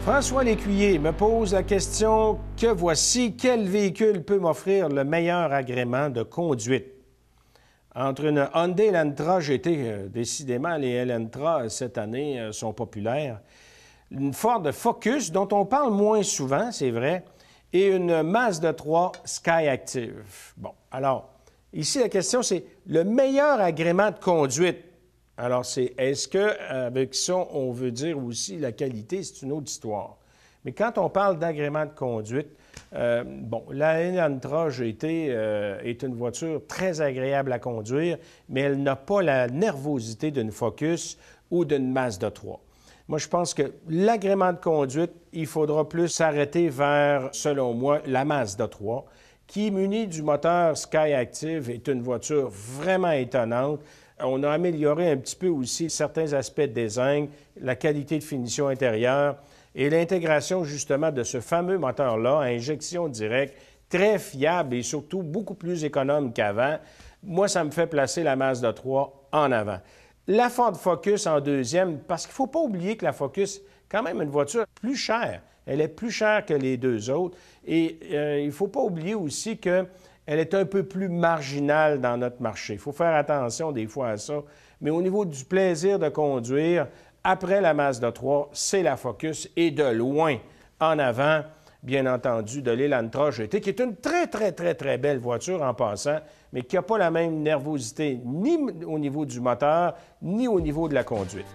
François Lécuyer me pose la question que voici, quel véhicule peut m'offrir le meilleur agrément de conduite? Entre une Hyundai Elantra GT, décidément les Elantra cette année sont populaires, une Ford Focus dont on parle moins souvent, c'est vrai, et une Mazda 3 Skyactiv. Bon, alors, ici la question c'est le meilleur agrément de conduite. Alors, est-ce qu'avec ça, on veut dire aussi la qualité, c'est une autre histoire. Mais quand on parle d'agrément de conduite, la Elantra GT est une voiture très agréable à conduire, mais elle n'a pas la nervosité d'une Focus ou d'une Mazda 3. Moi, je pense que l'agrément de conduite, il faudra plus s'arrêter vers, selon moi, la Mazda 3, qui, munie du moteur Skyactiv, est une voiture vraiment étonnante. On a amélioré un petit peu aussi certains aspects de design, la qualité de finition intérieure et l'intégration justement de ce fameux moteur-là à injection directe, très fiable et surtout beaucoup plus économe qu'avant. Moi, ça me fait placer la Mazda 3 en avant. La Ford Focus en deuxième, parce qu'il ne faut pas oublier que la Focus, quand même une voiture plus chère. Elle est plus chère que les deux autres. Et il ne faut pas oublier aussi qu'elle est un peu plus marginale dans notre marché. Il faut faire attention des fois à ça. Mais au niveau du plaisir de conduire, après la Mazda 3, c'est la Focus et de loin en avant, bien entendu, de l'Elantra GT, qui est une très, très, très, très belle voiture en passant, mais qui n'a pas la même nervosité ni au niveau du moteur, ni au niveau de la conduite.